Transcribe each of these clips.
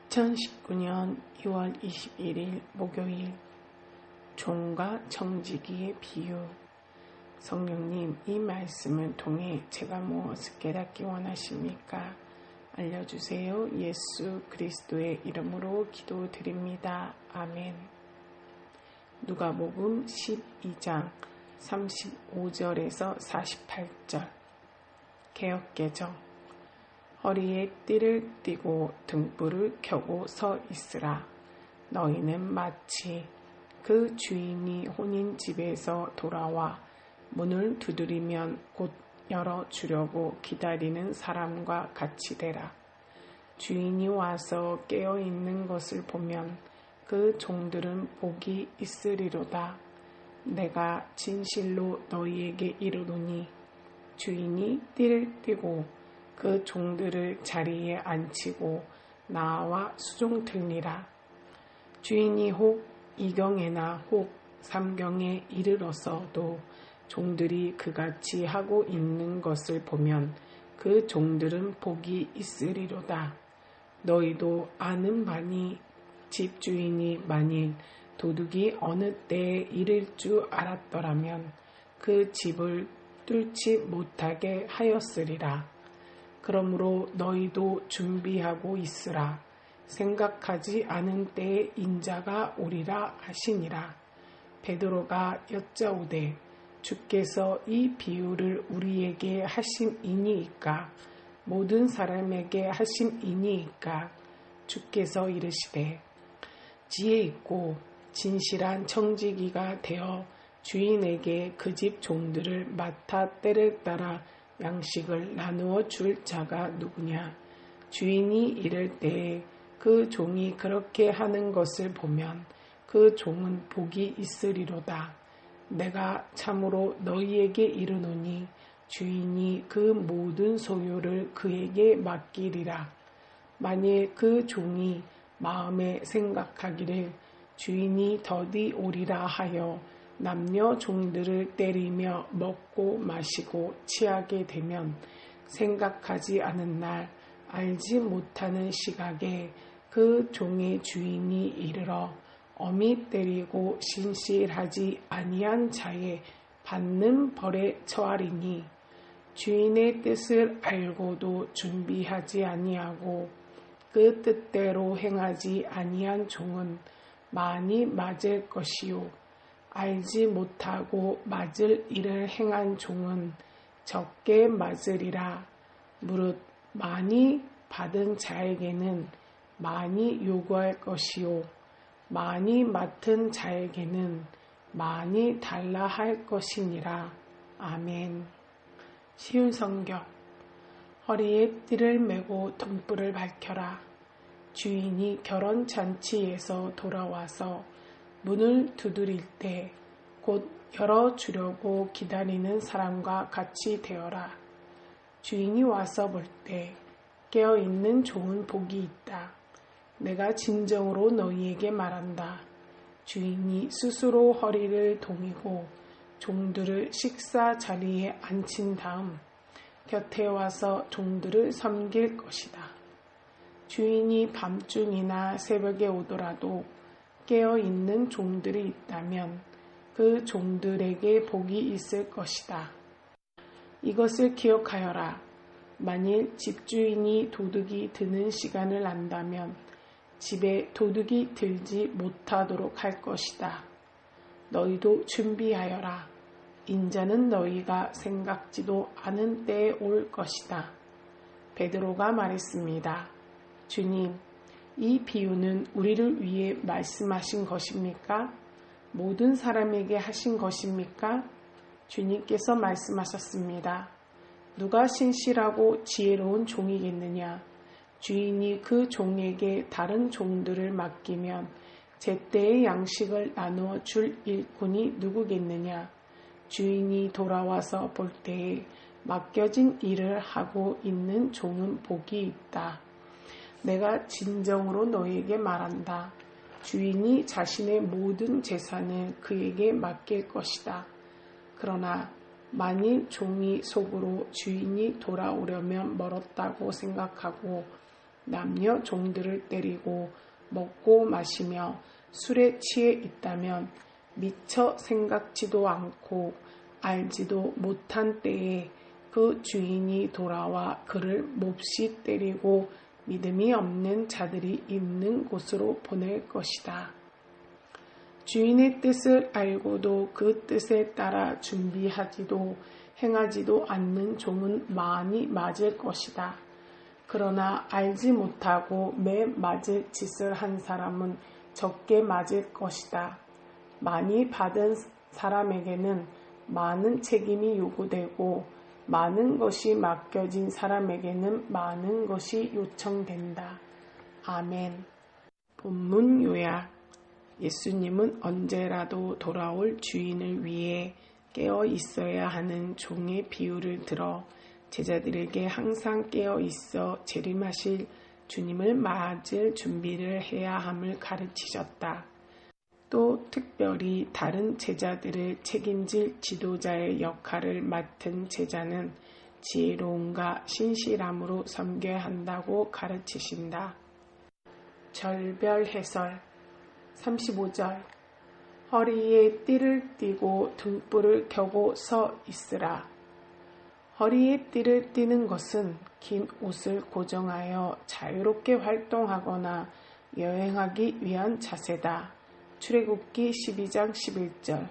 2019년 2월 21일 목요일 종과 청지기의 비유. 성령님, 이 말씀을 통해 제가 무엇을 깨닫기 원하십니까? 알려주세요. 예수 그리스도의 이름으로 기도드립니다. 아멘. 누가복음 12장 35절에서 48절. 개역개정. 허리에 띠를 띠고 등불을 켜고 서 있으라. 너희는 마치 그 주인이 혼인 집에서 돌아와 문을 두드리면 곧 열어주려고 기다리는 사람과 같이 되라. 주인이 와서 깨어있는 것을 보면 그 종들은 복이 있으리로다. 내가 진실로 너희에게 이르노니 주인이 띠를 띠고 그 종들을 자리에 앉히고 나와 수종들니라. 주인이 혹 2경에나 혹 3경에 이르러서도 종들이 그같이 하고 있는 것을 보면 그 종들은 복이 있으리로다. 너희도 아는 바니 집주인이 만일 도둑이 어느 때에 이를 줄 알았더라면 그 집을 뚫지 못하게 하였으리라. 그러므로 너희도 준비하고 있으라. 생각하지 않은 때에 인자가 오리라 하시니라. 베드로가 여짜오되 주께서 이 비유를 우리에게 하심이니이까 모든 사람에게 하심이니이까? 주께서 이르시되 지혜 있고 진실한 청지기가 되어 주인에게 그 집 종들을 맡아 때를 따라 양식을 나누어 줄 자가 누구냐? 주인이 이를 때에 그 종이 그렇게 하는 것을 보면 그 종은 복이 있으리로다. 내가 참으로 너희에게 이르노니 주인이 그 모든 소유를 그에게 맡기리라. 만일 그 종이 마음에 생각하기를 주인이 더디 오리라 하여 남녀 종들을 때리며 먹고 마시고 취하게 되면 생각하지 않은 날 알지 못하는 시각에 그 종의 주인이 이르러 엄히 때리고 신실하지 아니한 자의 받는 벌에 처하리니 주인의 뜻을 알고도 준비하지 아니하고 그 뜻대로 행하지 아니한 종은 많이 맞을 것이요 알지 못하고 맞을 일을 행한 종은 적게 맞으리라. 무릇 많이 받은 자에게는 많이 요구할 것이요 많이 맡은 자에게는 많이 달라 할 것이니라. 아멘. 쉬운 성경. 허리에 띠를 메고 등불을 밝혀라. 주인이 결혼잔치에서 돌아와서 문을 두드릴 때 곧 열어주려고 기다리는 사람과 같이 되어라. 주인이 와서 볼 때 깨어있는 종은 복이 있다. 내가 진정으로 너희에게 말한다. 주인이 스스로 허리를 동이고 종들을 식사 자리에 앉힌 다음 곁에 와서 종들을 섬길 것이다. 주인이 밤중이나 새벽에 오더라도 깨어있는 종들이 있다면 그 종들에게 복이 있을 것이다. 이것을 기억하여라. 만일 집주인이 도둑이 드는 시간을 안다면 집에 도둑이 들지 못하도록 할 것이다. 너희도 준비하여라. 인자는 너희가 생각지도 않은 때에 올 것이다. 베드로가 말했습니다. 주님, 이 비유는 우리를 위해 말씀하신 것입니까? 모든 사람에게 하신 것입니까? 주님께서 말씀하셨습니다. 누가 신실하고 지혜로운 종이겠느냐? 주인이 그 종에게 다른 종들을 맡기면 제때의 양식을 나누어 줄 일꾼이 누구겠느냐? 주인이 돌아와서 볼 때에 맡겨진 일을 하고 있는 종은 복이 있다. 내가 진정으로 너희에게 말한다. 주인이 자신의 모든 재산을 그에게 맡길 것이다. 그러나 만일 종이 속으로 주인이 돌아오려면 멀었다고 생각하고 남녀 종들을 때리고 먹고 마시며 술에 취해 있다면 미처 생각지도 않고 알지도 못한 때에 그 주인이 돌아와 그를 몹시 때리고 믿음이 없는 자들이 있는 곳으로 보낼 것이다. 주인의 뜻을 알고도 그 뜻에 따라 준비하지도 행하지도 않는 종은 많이 맞을 것이다. 그러나 알지 못하고 매 맞을 짓을 한 사람은 적게 맞을 것이다. 많이 받은 사람에게는 많은 책임이 요구되고 많은 것이 맡겨진 사람에게는 많은 것이 요청된다. 아멘. 본문 요약. 예수님은 언제라도 돌아올 주인을 위해 깨어 있어야 하는 종의 비유를 들어 제자들에게 항상 깨어 있어 재림하실 주님을 맞을 준비를 해야 함을 가르치셨다. 또 특별히 다른 제자들을 책임질 지도자의 역할을 맡은 제자는 지혜로움과 신실함으로 섬겨야 한다고 가르치신다. 절별 해설 35절 허리에 띠를 띠고 등불을 켜고 서 있으라. 허리에 띠를 띠는 것은 긴 옷을 고정하여 자유롭게 활동하거나 여행하기 위한 자세다. 출애굽기 12장 11절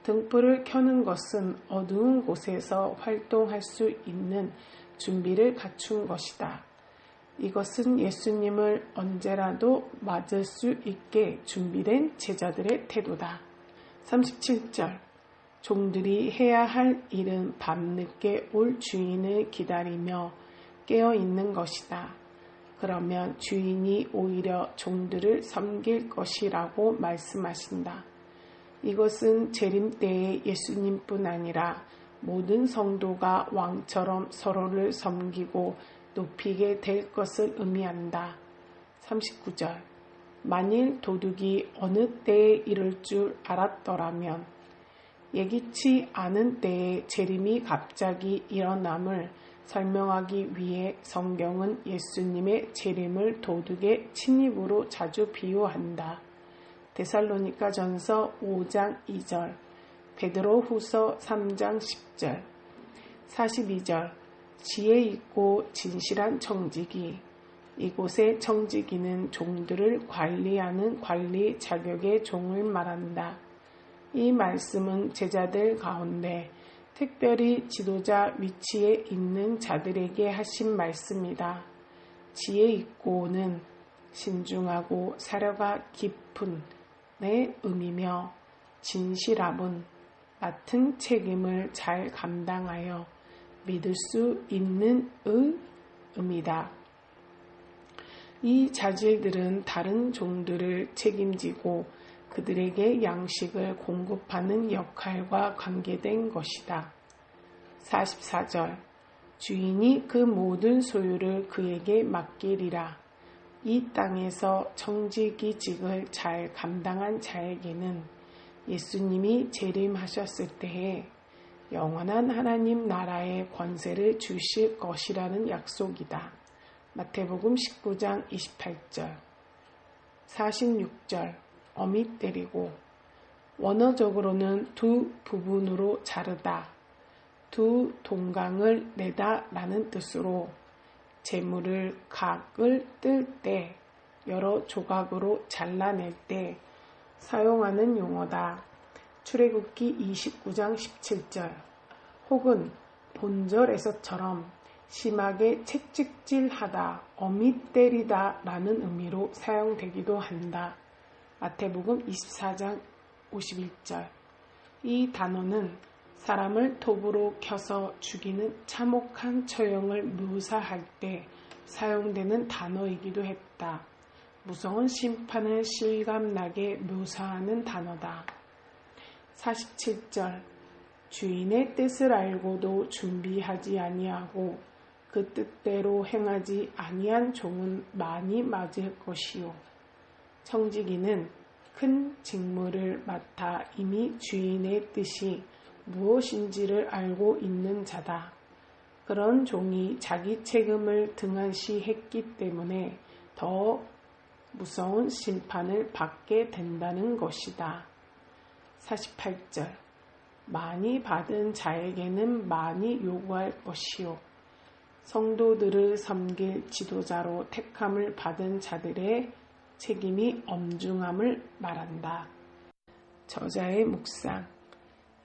등불을 켜는 것은 어두운 곳에서 활동할 수 있는 준비를 갖춘 것이다. 이것은 예수님을 언제라도 맞을 수 있게 준비된 제자들의 태도다. 37절 종들이 해야 할 일은 밤늦게 올 주인을 기다리며 깨어 있는 것이다. 그러면 주인이 오히려 종들을 섬길 것이라고 말씀하신다. 이것은 재림 때의 예수님뿐 아니라 모든 성도가 왕처럼 서로를 섬기고 높이게 될 것을 의미한다. 39절 만일 도둑이 어느 때에 이를 줄 알았더라면 예기치 않은 때에 재림이 갑자기 일어남을 설명하기 위해 성경은 예수님의 재림을 도둑의 침입으로 자주 비유한다. 데살로니가전서 5장 2절, 베드로후서 3장 10절, 42절 지혜 있고 진실한 청지기. 이곳의 청지기는 종들을 관리하는 관리 자격의 종을 말한다. 이 말씀은 제자들 가운데 특별히 지도자 위치에 있는 자들에게 하신 말씀이다. 지혜 있고는 신중하고 사려가 깊은 의 의미며 진실함은 맡은 책임을 잘 감당하여 믿을 수 있는 의미다. 이 자질들은 다른 종들을 책임지고 그들에게 양식을 공급하는 역할과 관계된 것이다. 44절 주인이 그 모든 소유를 그에게 맡기리라. 이 땅에서 청지기직을 잘 감당한 자에게는 예수님이 재림하셨을 때에 영원한 하나님 나라의 권세를 주실 것이라는 약속이다. 마태복음 19장 28절 46절 어미 때리고 원어적으로는 두 부분으로 자르다, 두 동강을 내다 라는 뜻으로 재물을 각을 뜰 때 여러 조각으로 잘라낼 때 사용하는 용어다. 출애굽기 29장 17절 혹은 본절에서처럼 심하게 채찍질하다, 어미 때리다 라는 의미로 사용되기도 한다. 마태복음 24장 51절 이 단어는 사람을 톱으로 켜서 죽이는 참혹한 처형을 묘사할 때 사용되는 단어이기도 했다. 무서운 심판을 실감나게 묘사하는 단어다. 47절 주인의 뜻을 알고도 준비하지 아니하고 그 뜻대로 행하지 아니한 종은 많이 맞을 것이요. 청지기는 큰 직무를 맡아 이미 주인의 뜻이 무엇인지를 알고 있는 자다. 그런 종이 자기 책임을 등한시했기 때문에 더 무서운 심판을 받게 된다는 것이다. 48절 많이 받은 자에게는 많이 요구할 것이요. 성도들을 섬길 지도자로 택함을 받은 자들의 책임이 엄중함을 말한다. 저자의 묵상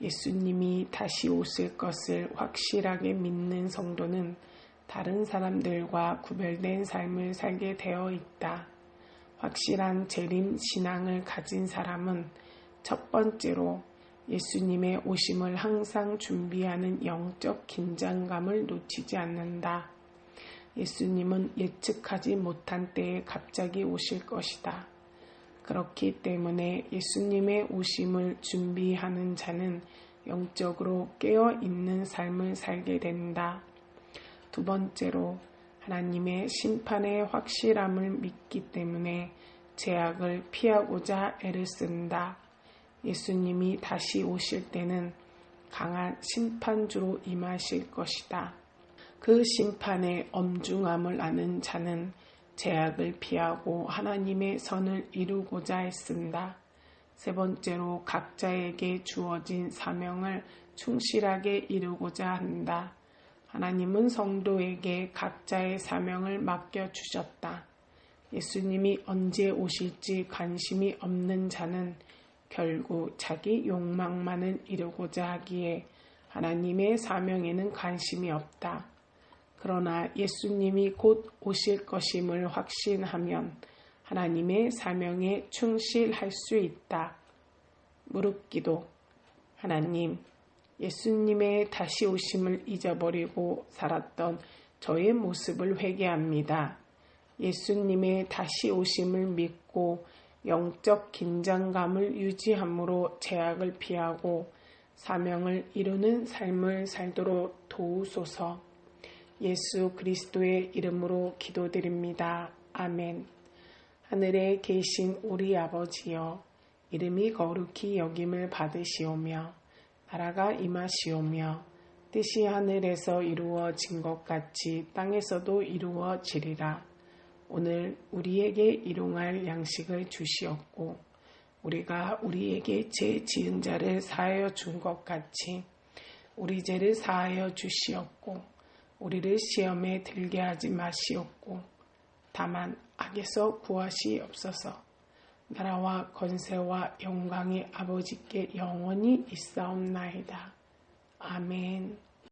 예수님이 다시 오실 것을 확실하게 믿는 성도는 다른 사람들과 구별된 삶을 살게 되어 있다. 확실한 재림 신앙을 가진 사람은 첫 번째로 예수님의 오심을 항상 준비하는 영적 긴장감을 놓치지 않는다. 예수님은 예측하지 못한 때에 갑자기 오실 것이다. 그렇기 때문에 예수님의 오심을 준비하는 자는 영적으로 깨어있는 삶을 살게 된다. 두 번째로 하나님의 심판의 확실함을 믿기 때문에 죄악을 피하고자 애를 쓴다. 예수님이 다시 오실 때는 강한 심판주로 임하실 것이다. 그 심판의 엄중함을 아는 자는 죄악을 피하고 하나님의 선을 이루고자 애쓴다. 세 번째로 각자에게 주어진 사명을 충실하게 이루고자 한다. 하나님은 성도에게 각자의 사명을 맡겨주셨다. 예수님이 언제 오실지 관심이 없는 자는 결국 자기 욕망만을 이루고자 하기에 하나님의 사명에는 관심이 없다. 그러나 예수님이 곧 오실 것임을 확신하면 하나님의 사명에 충실할 수 있다. 무릎기도 하나님, 예수님의 다시 오심을 잊어버리고 살았던 저의 모습을 회개합니다. 예수님의 다시 오심을 믿고 영적 긴장감을 유지함으로 죄악을 피하고 사명을 이루는 삶을 살도록 도우소서. 예수 그리스도의 이름으로 기도드립니다. 아멘. 하늘에 계신 우리 아버지여, 이름이 거룩히 여김을 받으시오며 나라가 임하시오며 뜻이 하늘에서 이루어진 것 같이 땅에서도 이루어지리라. 오늘 우리에게 일용할 양식을 주시옵고 우리가 우리에게 죄 지은 자를 사하여 준 것 같이 우리 죄를 사하여 주시옵고 우리를 시험에 들게 하지 마시옵고 다만 악에서 구하시옵소서. 나라와 권세와 영광이 아버지께 영원히 있사옵나이다. 아멘.